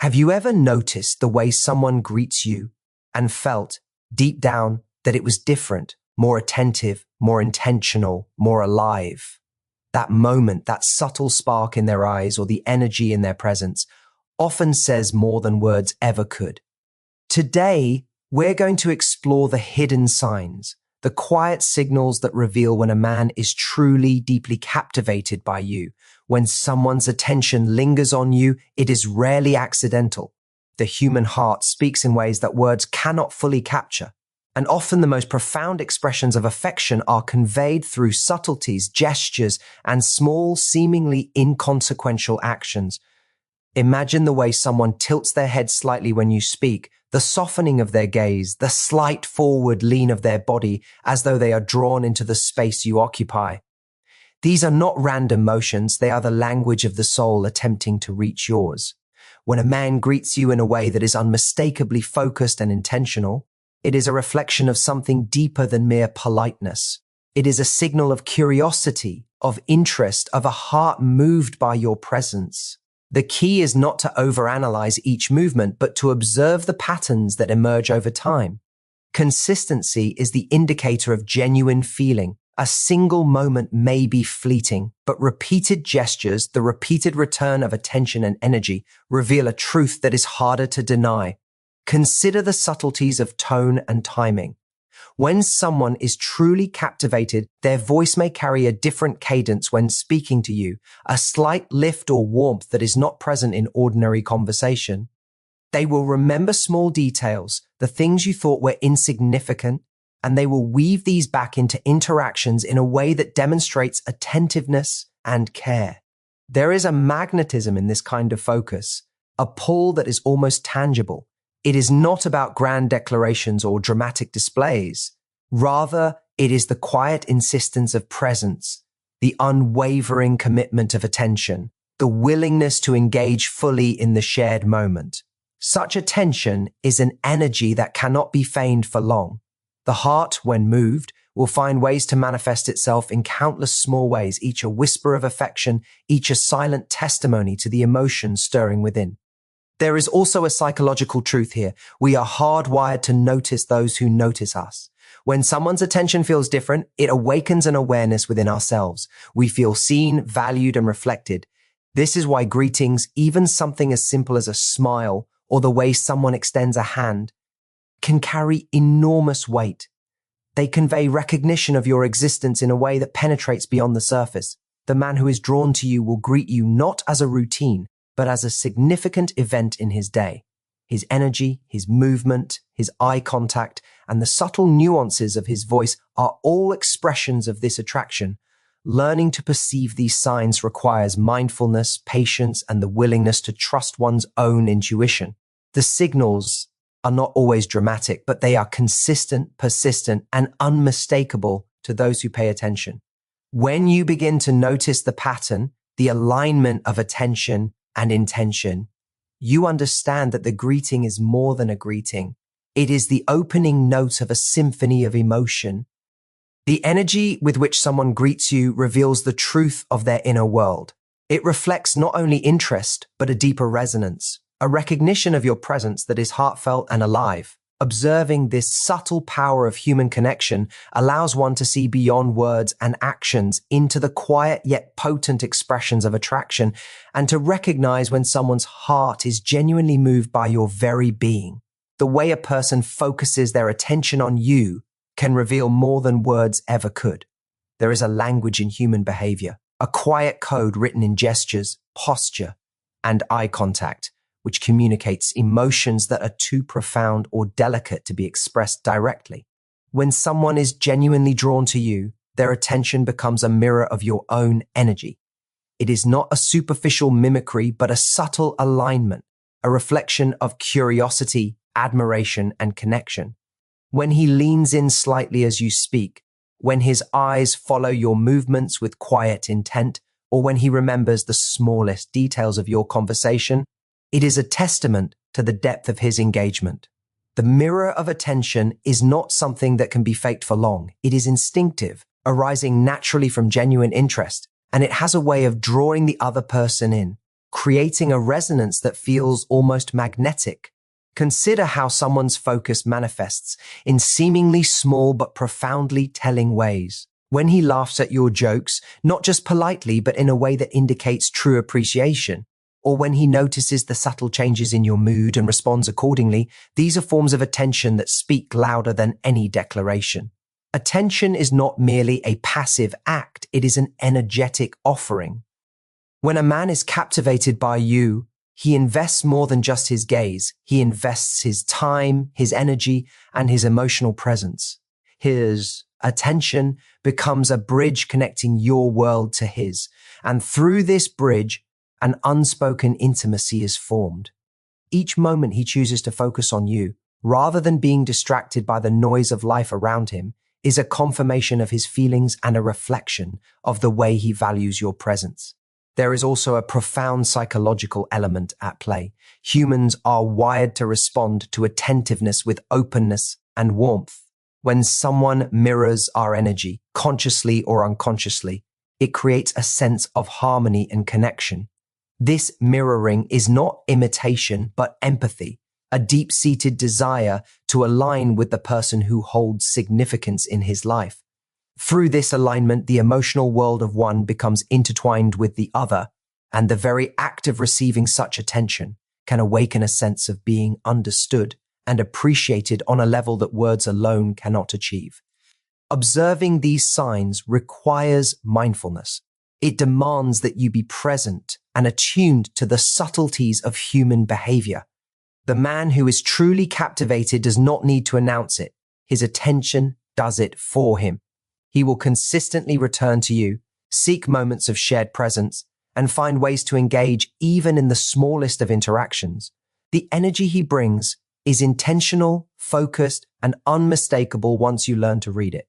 Have you ever noticed the way someone greets you and felt deep down that it was different, more attentive, more intentional, more alive? That moment, that subtle spark in their eyes or the energy in their presence often says more than words ever could. Today, we're going to explore the hidden signs, the quiet signals that reveal when a man is truly deeply captivated by you. When someone's attention lingers on you, it is rarely accidental. The human heart speaks in ways that words cannot fully capture. And often the most profound expressions of affection are conveyed through subtleties, gestures, and small, seemingly inconsequential actions. Imagine the way someone tilts their head slightly when you speak, the softening of their gaze, the slight forward lean of their body as though they are drawn into the space you occupy. These are not random motions, they are the language of the soul attempting to reach yours. When a man greets you in a way that is unmistakably focused and intentional, it is a reflection of something deeper than mere politeness. It is a signal of curiosity, of interest, of a heart moved by your presence. The key is not to overanalyze each movement, but to observe the patterns that emerge over time. Consistency is the indicator of genuine feeling. A single moment may be fleeting, but repeated gestures, the repeated return of attention and energy, reveal a truth that is harder to deny. Consider the subtleties of tone and timing. When someone is truly captivated, their voice may carry a different cadence when speaking to you, a slight lift or warmth that is not present in ordinary conversation. They will remember small details, the things you thought were insignificant, and they will weave these back into interactions in a way that demonstrates attentiveness and care. There is a magnetism in this kind of focus, a pull that is almost tangible. It is not about grand declarations or dramatic displays. Rather, it is the quiet insistence of presence, the unwavering commitment of attention, the willingness to engage fully in the shared moment. Such attention is an energy that cannot be feigned for long. The heart, when moved, will find ways to manifest itself in countless small ways, each a whisper of affection, each a silent testimony to the emotion stirring within. There is also a psychological truth here. We are hardwired to notice those who notice us. When someone's attention feels different, it awakens an awareness within ourselves. We feel seen, valued, and reflected. This is why greetings, even something as simple as a smile or the way someone extends a hand, can carry enormous weight. They convey recognition of your existence in a way that penetrates beyond the surface. The man who is drawn to you will greet you not as a routine, but as a significant event in his day. His energy, his movement, his eye contact, and the subtle nuances of his voice are all expressions of this attraction. Learning to perceive these signs requires mindfulness, patience, and the willingness to trust one's own intuition. The signals are not always dramatic, but they are consistent, persistent, and unmistakable to those who pay attention. When you begin to notice the pattern, the alignment of attention and intention, you understand that the greeting is more than a greeting. It is the opening note of a symphony of emotion. The energy with which someone greets you reveals the truth of their inner world. It reflects not only interest, but a deeper resonance, a recognition of your presence that is heartfelt and alive. Observing this subtle power of human connection allows one to see beyond words and actions into the quiet yet potent expressions of attraction, and to recognize when someone's heart is genuinely moved by your very being. The way a person focuses their attention on you can reveal more than words ever could. There is a language in human behavior, a quiet code written in gestures, posture, and eye contact, which communicates emotions that are too profound or delicate to be expressed directly. When someone is genuinely drawn to you, their attention becomes a mirror of your own energy. It is not a superficial mimicry, but a subtle alignment, a reflection of curiosity, admiration, and connection. When he leans in slightly as you speak, when his eyes follow your movements with quiet intent, or when he remembers the smallest details of your conversation, it is a testament to the depth of his engagement. The mirror of attention is not something that can be faked for long. It is instinctive, arising naturally from genuine interest, and it has a way of drawing the other person in. creating a resonance that feels almost magnetic. Consider how someone's focus manifests in seemingly small but profoundly telling ways. When he laughs at your jokes, not just politely, but in a way that indicates true appreciation, or when he notices the subtle changes in your mood and responds accordingly, these are forms of attention that speak louder than any declaration. Attention is not merely a passive act, it is an energetic offering. When a man is captivated by you, he invests more than just his gaze. He invests his time, his energy, and his emotional presence. His attention becomes a bridge connecting your world to his, and through this bridge, an unspoken intimacy is formed. Each moment he chooses to focus on you, rather than being distracted by the noise of life around him, is a confirmation of his feelings and a reflection of the way he values your presence. There is also a profound psychological element at play. Humans are wired to respond to attentiveness with openness and warmth. When someone mirrors our energy, consciously or unconsciously, it creates a sense of harmony and connection. This mirroring is not imitation, but empathy, a deep-seated desire to align with the person who holds significance in his life. Through this alignment, the emotional world of one becomes intertwined with the other, and the very act of receiving such attention can awaken a sense of being understood and appreciated on a level that words alone cannot achieve. Observing these signs requires mindfulness. It demands that you be present and attuned to the subtleties of human behavior. The man who is truly captivated does not need to announce it. His attention does it for him. He will consistently return to you, seek moments of shared presence, and find ways to engage even in the smallest of interactions. The energy he brings is intentional, focused, and unmistakable once you learn to read it.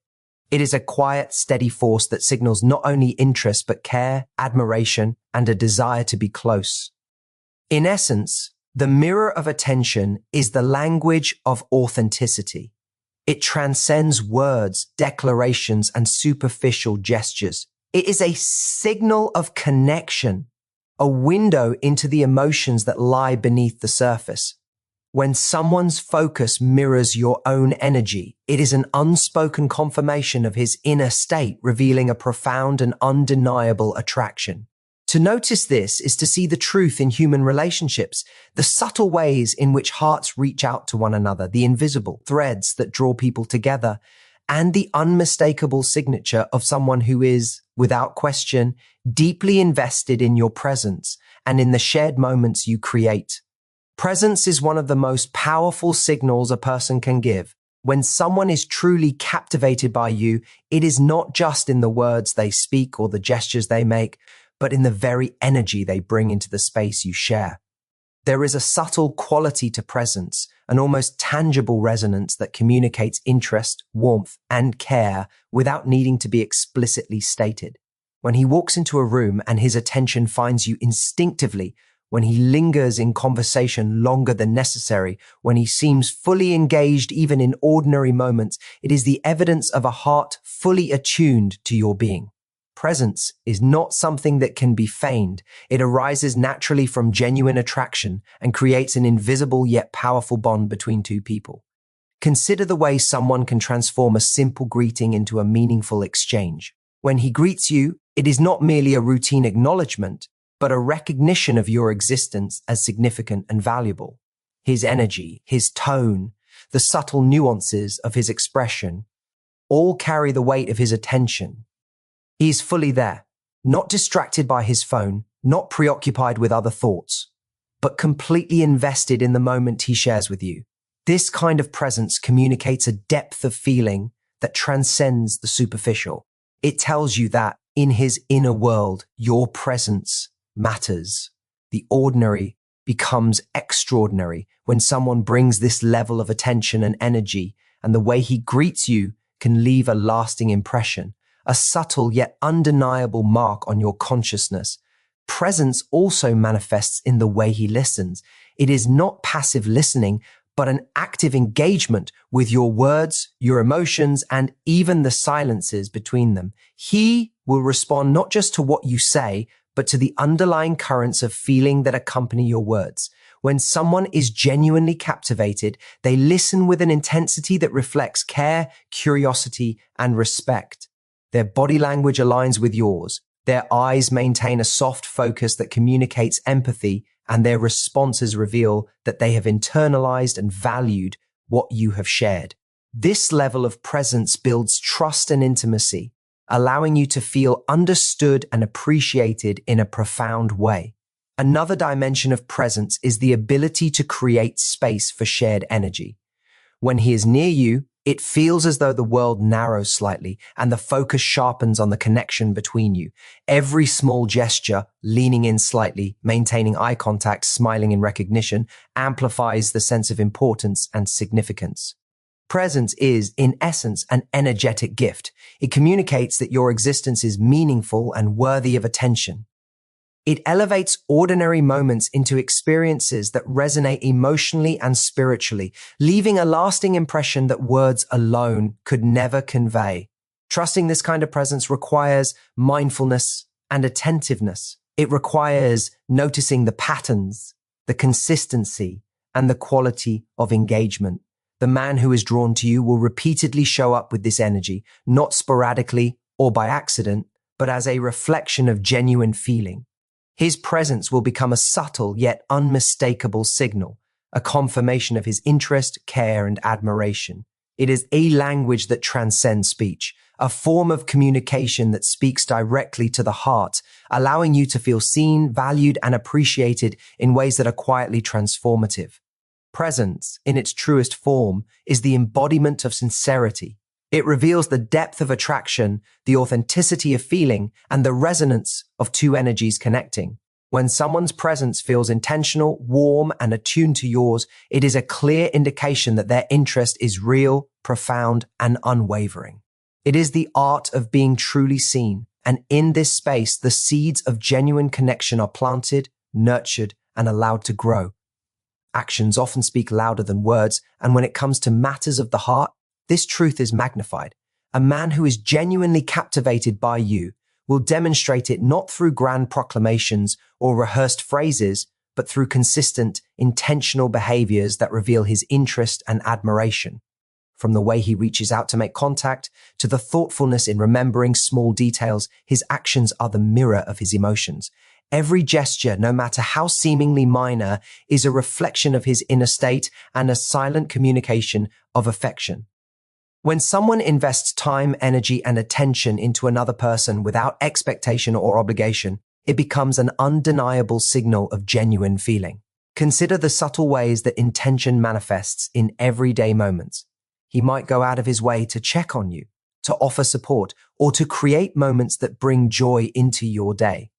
It is a quiet, steady force that signals not only interest but care, admiration, and a desire to be close. In essence, the mirror of attention is the language of authenticity. It transcends words, declarations, and superficial gestures. It is a signal of connection, a window into the emotions that lie beneath the surface. When someone's focus mirrors your own energy, it is an unspoken confirmation of his inner state, revealing a profound and undeniable attraction. To notice this is to see the truth in human relationships, the subtle ways in which hearts reach out to one another, the invisible threads that draw people together, and the unmistakable signature of someone who is, without question, deeply invested in your presence and in the shared moments you create. Presence is one of the most powerful signals a person can give. When someone is truly captivated by you, it is not just in the words they speak or the gestures they make, but in the very energy they bring into the space you share. There is a subtle quality to presence, an almost tangible resonance that communicates interest, warmth, and care without needing to be explicitly stated. When he walks into a room and his attention finds you instinctively, when he lingers in conversation longer than necessary, when he seems fully engaged even in ordinary moments, it is the evidence of a heart fully attuned to your being. Presence is not something that can be feigned. It arises naturally from genuine attraction and creates an invisible yet powerful bond between two people. Consider the way someone can transform a simple greeting into a meaningful exchange. When he greets you, it is not merely a routine acknowledgement, but a recognition of your existence as significant and valuable. His energy, his tone, the subtle nuances of his expression, all carry the weight of his attention. He is fully there, not distracted by his phone, not preoccupied with other thoughts, but completely invested in the moment he shares with you. This kind of presence communicates a depth of feeling that transcends the superficial. It tells you that in his inner world, your presence matters. The ordinary becomes extraordinary when someone brings this level of attention and energy, and the way he greets you can leave a lasting impression, a subtle yet undeniable mark on your consciousness. Presence also manifests in the way he listens. It is not passive listening, but an active engagement with your words, your emotions, and even the silences between them. He will respond not just to what you say, but to the underlying currents of feeling that accompany your words. When someone is genuinely captivated, they listen with an intensity that reflects care, curiosity, and respect. Their body language aligns with yours. Their eyes maintain a soft focus that communicates empathy, and their responses reveal that they have internalized and valued what you have shared. This level of presence builds trust and intimacy, allowing you to feel understood and appreciated in a profound way. Another dimension of presence is the ability to create space for shared energy. When he is near you, it feels as though the world narrows slightly and the focus sharpens on the connection between you. Every small gesture, leaning in slightly, maintaining eye contact, smiling in recognition, amplifies the sense of importance and significance. Presence is, in essence, an energetic gift. It communicates that your existence is meaningful and worthy of attention. It elevates ordinary moments into experiences that resonate emotionally and spiritually, leaving a lasting impression that words alone could never convey. Trusting this kind of presence requires mindfulness and attentiveness. It requires noticing the patterns, the consistency, and the quality of engagement. The man who is drawn to you will repeatedly show up with this energy, not sporadically or by accident, but as a reflection of genuine feeling. His presence will become a subtle yet unmistakable signal, a confirmation of his interest, care, and admiration. It is a language that transcends speech, a form of communication that speaks directly to the heart, allowing you to feel seen, valued, and appreciated in ways that are quietly transformative. Presence, in its truest form, is the embodiment of sincerity. It reveals the depth of attraction, the authenticity of feeling, and the resonance of two energies connecting. When someone's presence feels intentional, warm, and attuned to yours, it is a clear indication that their interest is real, profound, and unwavering. It is the art of being truly seen, and in this space, the seeds of genuine connection are planted, nurtured, and allowed to grow. Actions often speak louder than words, and when it comes to matters of the heart, this truth is magnified. A man who is genuinely captivated by you will demonstrate it not through grand proclamations or rehearsed phrases, but through consistent, intentional behaviors that reveal his interest and admiration. From the way he reaches out to make contact, to the thoughtfulness in remembering small details, his actions are the mirror of his emotions. Every gesture, no matter how seemingly minor, is a reflection of his inner state and a silent communication of affection. When someone invests time, energy, and attention into another person without expectation or obligation, it becomes an undeniable signal of genuine feeling. Consider the subtle ways that intention manifests in everyday moments. He might go out of his way to check on you, to offer support, or to create moments that bring joy into your day.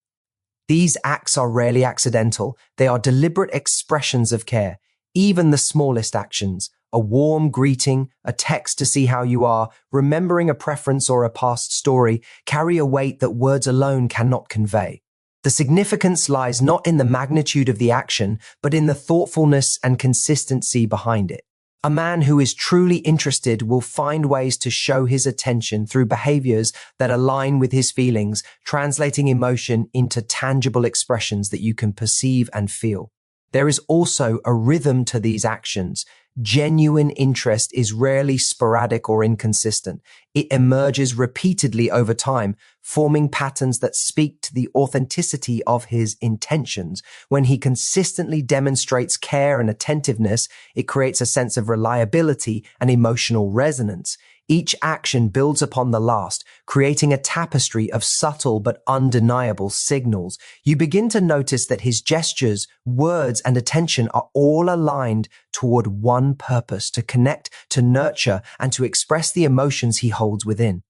These acts are rarely accidental. They are deliberate expressions of care. Even the smallest actions, a warm greeting, a text to see how you are, remembering a preference or a past story, carry a weight that words alone cannot convey. The significance lies not in the magnitude of the action, but in the thoughtfulness and consistency behind it. A man who is truly interested will find ways to show his attention through behaviors that align with his feelings, translating emotion into tangible expressions that you can perceive and feel. There is also a rhythm to these actions. Genuine interest is rarely sporadic or inconsistent. It emerges repeatedly over time, forming patterns that speak to the authenticity of his intentions. When he consistently demonstrates care and attentiveness, it creates a sense of reliability and emotional resonance. Each action builds upon the last, creating a tapestry of subtle but undeniable signals. You begin to notice that his gestures, words, and attention are all aligned toward one purpose: to connect, to nurture, and to express the emotions he holds within.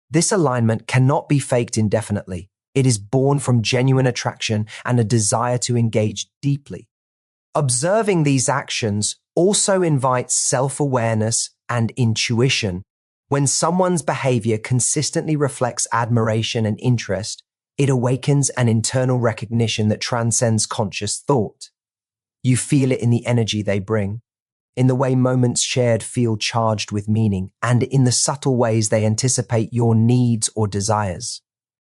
This alignment cannot be faked indefinitely. It is born from genuine attraction and a desire to engage deeply. Observing these actions also invites self-awareness and intuition. When someone's behavior consistently reflects admiration and interest, it awakens an internal recognition that transcends conscious thought. You feel it in the energy they bring, in the way moments shared feel charged with meaning, and in the subtle ways they anticipate your needs or desires.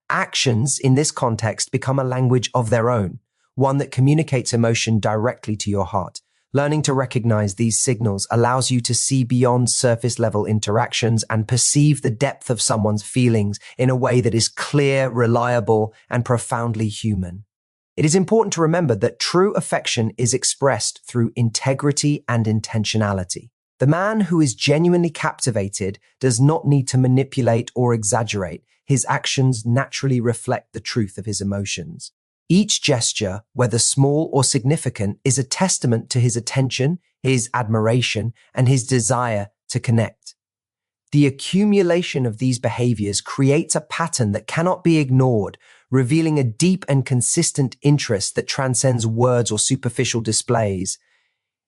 Actions in this context become a language of their own, one that communicates emotion directly to your heart. Learning to recognize these signals allows you to see beyond surface-level interactions and perceive the depth of someone's feelings in a way that is clear, reliable, and profoundly human. It is important to remember that true affection is expressed through integrity and intentionality. The man who is genuinely captivated does not need to manipulate or exaggerate. His actions naturally reflect the truth of his emotions. Each gesture, whether small or significant, is a testament to his attention, his admiration, and his desire to connect. The accumulation of these behaviors creates a pattern that cannot be ignored, revealing a deep and consistent interest that transcends words or superficial displays.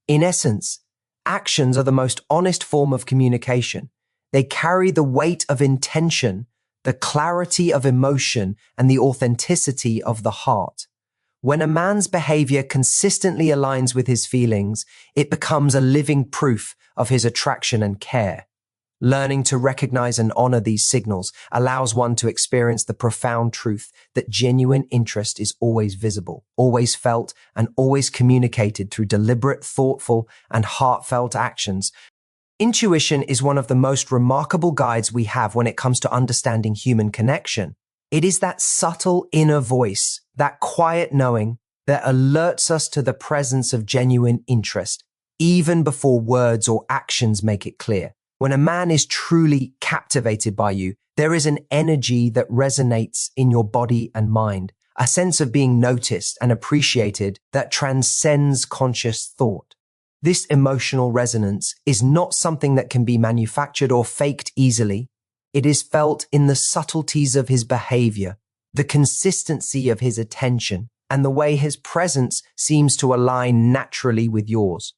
In essence, actions are the most honest form of communication. They carry the weight of intention, the clarity of emotion, and the authenticity of the heart. When a man's behavior consistently aligns with his feelings, it becomes a living proof of his attraction and care. Learning to recognize and honor these signals allows one to experience the profound truth that genuine interest is always visible, always felt, and always communicated through deliberate, thoughtful, and heartfelt actions. Intuition is one of the most remarkable guides we have when it comes to understanding human connection. It is that subtle inner voice, that quiet knowing that alerts us to the presence of genuine interest, even before words or actions make it clear. When a man is truly captivated by you, there is an energy that resonates in your body and mind, a sense of being noticed and appreciated that transcends conscious thought. This emotional resonance is not something that can be manufactured or faked easily. It is felt in the subtleties of his behavior, the consistency of his attention, and the way his presence seems to align naturally with yours.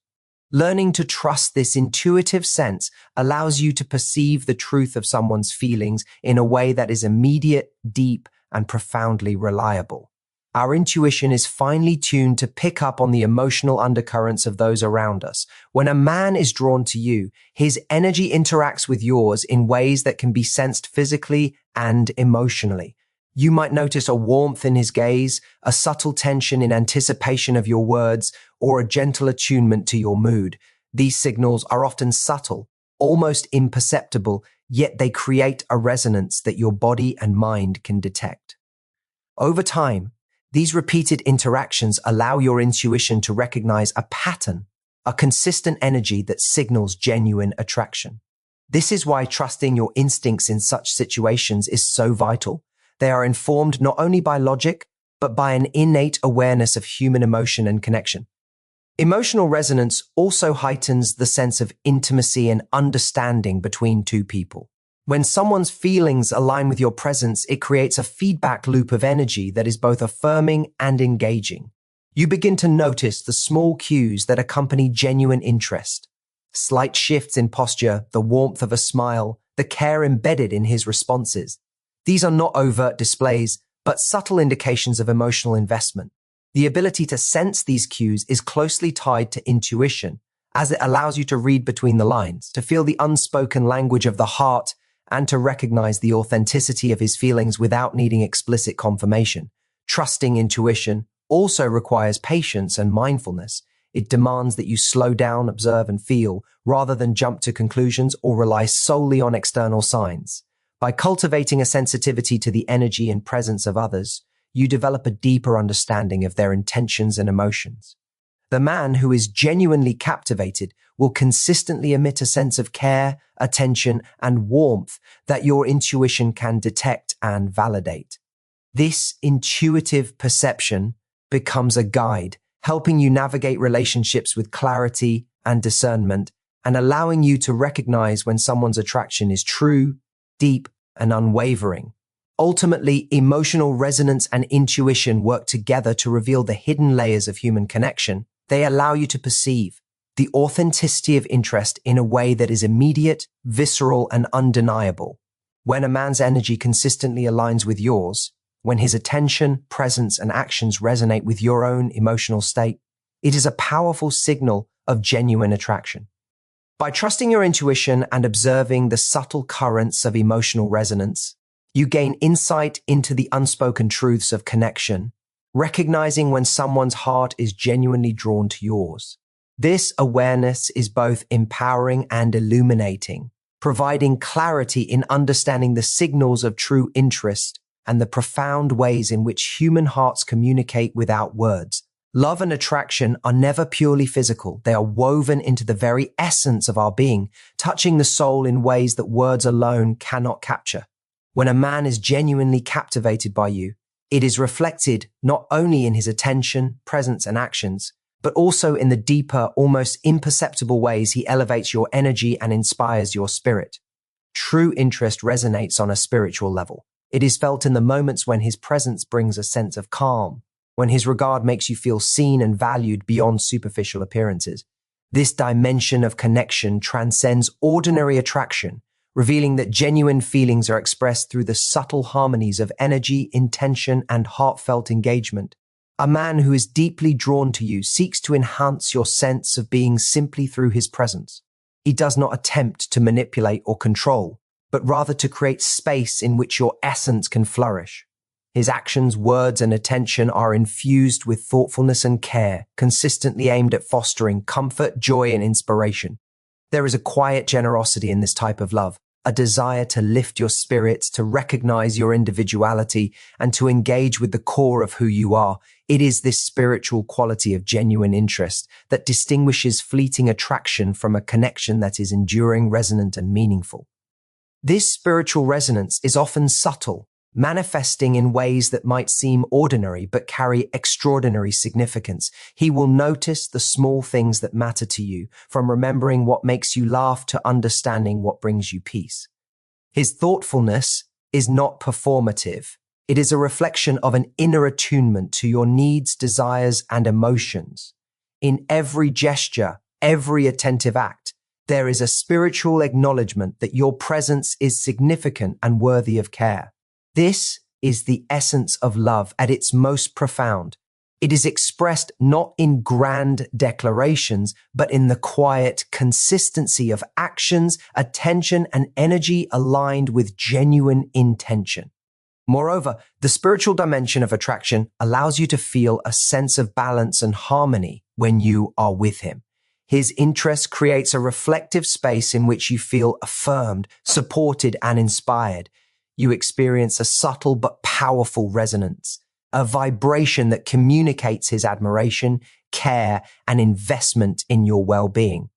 Learning to trust this intuitive sense allows you to perceive the truth of someone's feelings in a way that is immediate, deep, and profoundly reliable. Our intuition is finely tuned to pick up on the emotional undercurrents of those around us. When a man is drawn to you, his energy interacts with yours in ways that can be sensed physically and emotionally. You might notice a warmth in his gaze, a subtle tension in anticipation of your words, or a gentle attunement to your mood. These signals are often subtle, almost imperceptible, yet they create a resonance that your body and mind can detect. Over time, these repeated interactions allow your intuition to recognize a pattern, a consistent energy that signals genuine attraction. This is why trusting your instincts in such situations is so vital. They are informed not only by logic, but by an innate awareness of human emotion and connection. Emotional resonance also heightens the sense of intimacy and understanding between two people. When someone's feelings align with your presence, it creates a feedback loop of energy that is both affirming and engaging. You begin to notice the small cues that accompany genuine interest. Slight shifts in posture, the warmth of a smile, the care embedded in his responses. These are not overt displays, but subtle indications of emotional investment. The ability to sense these cues is closely tied to intuition, as it allows you to read between the lines, to feel the unspoken language of the heart, and to recognize the authenticity of his feelings without needing explicit confirmation. Trusting intuition also requires patience and mindfulness. It demands that you slow down, observe, and feel, rather than jump to conclusions or rely solely on external signs. By cultivating a sensitivity to the energy and presence of others, you develop a deeper understanding of their intentions and emotions. The man who is genuinely captivated will consistently emit a sense of care, attention, and warmth that your intuition can detect and validate. This intuitive perception becomes a guide, helping you navigate relationships with clarity and discernment, and allowing you to recognize when someone's attraction is true, deep, and unwavering. Ultimately, emotional resonance and intuition work together to reveal the hidden layers of human connection. They allow you to perceive the authenticity of interest in a way that is immediate, visceral, and undeniable. When a man's energy consistently aligns with yours, when his attention, presence, and actions resonate with your own emotional state, it is a powerful signal of genuine attraction. By trusting your intuition and observing the subtle currents of emotional resonance, You gain insight into the unspoken truths of connection, recognizing when someone's heart is genuinely drawn to yours. This awareness is both empowering and illuminating, providing clarity in understanding the signals of true interest and the profound ways in which human hearts communicate without words. Love and attraction are never purely physical. They are woven into the very essence of our being, touching the soul in ways that words alone cannot capture. When a man is genuinely captivated by you, it is reflected not only in his attention, presence, and actions, but also in the deeper, almost imperceptible ways he elevates your energy and inspires your spirit. True interest resonates on a spiritual level. It is felt in the moments when his presence brings a sense of calm, when his regard makes you feel seen and valued beyond superficial appearances. This dimension of connection transcends ordinary attraction, revealing that genuine feelings are expressed through the subtle harmonies of energy, intention, and heartfelt engagement. A man who is deeply drawn to you seeks to enhance your sense of being simply through his presence. He does not attempt to manipulate or control, but rather to create space in which your essence can flourish. His actions, words, and attention are infused with thoughtfulness and care, consistently aimed at fostering comfort, joy, and inspiration. There is a quiet generosity in this type of love, a desire to lift your spirits, to recognize your individuality, and to engage with the core of who you are. It is this spiritual quality of genuine interest that distinguishes fleeting attraction from a connection that is enduring, resonant, and meaningful. This spiritual resonance is often subtle, manifesting in ways that might seem ordinary but carry extraordinary significance. He will notice the small things that matter to you, from remembering what makes you laugh to understanding what brings you peace. His thoughtfulness is not performative. It is a reflection of an inner attunement to your needs, desires, and emotions. In every gesture, every attentive act, there is a spiritual acknowledgement that your presence is significant and worthy of care. This is the essence of love at its most profound. It is expressed not in grand declarations, but in the quiet consistency of actions, attention, and energy aligned with genuine intention. Moreover, the spiritual dimension of attraction allows you to feel a sense of balance and harmony when you are with him. His interest creates a reflective space in which you feel affirmed, supported, and inspired. You experience a subtle but powerful resonance, a vibration that communicates his admiration, care, and investment in your well-being.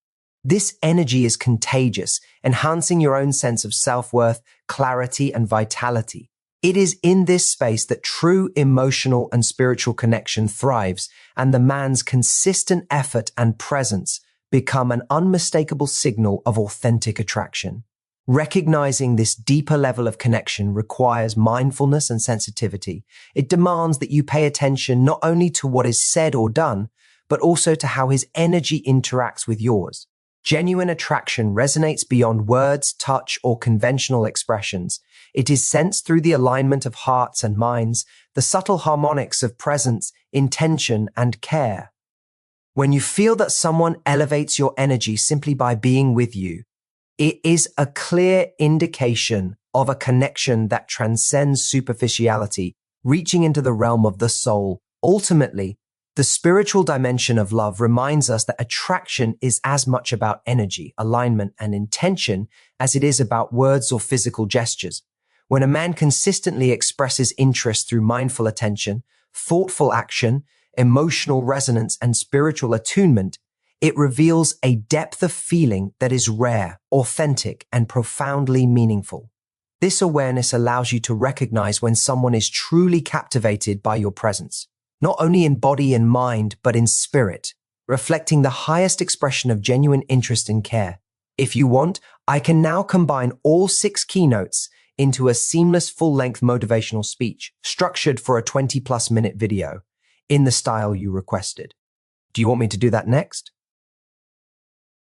This energy is contagious, enhancing your own sense of self-worth, clarity, and vitality. It is in this space that true emotional and spiritual connection thrives, and the man's consistent effort and presence become an unmistakable signal of authentic attraction. Recognizing this deeper level of connection requires mindfulness and sensitivity. It demands that you pay attention not only to what is said or done, but also to how his energy interacts with yours. Genuine attraction resonates beyond words, touch, or conventional expressions. It is sensed through the alignment of hearts and minds, the subtle harmonics of presence, intention, and care. When you feel that someone elevates your energy simply by being with you, it is a clear indication of a connection that transcends superficiality, reaching into the realm of the soul. Ultimately, the spiritual dimension of love reminds us that attraction is as much about energy, alignment, and intention as it is about words or physical gestures. When a man consistently expresses interest through mindful attention, thoughtful action, emotional resonance, and spiritual attunement, it reveals a depth of feeling that is rare, authentic, and profoundly meaningful. This awareness allows you to recognize when someone is truly captivated by your presence, not only in body and mind, but in spirit, reflecting the highest expression of genuine interest and care. If you want, I can now combine all 6 keynotes into a seamless full-length motivational speech, structured for a 20-plus minute video, in the style you requested. Do you want me to do that next?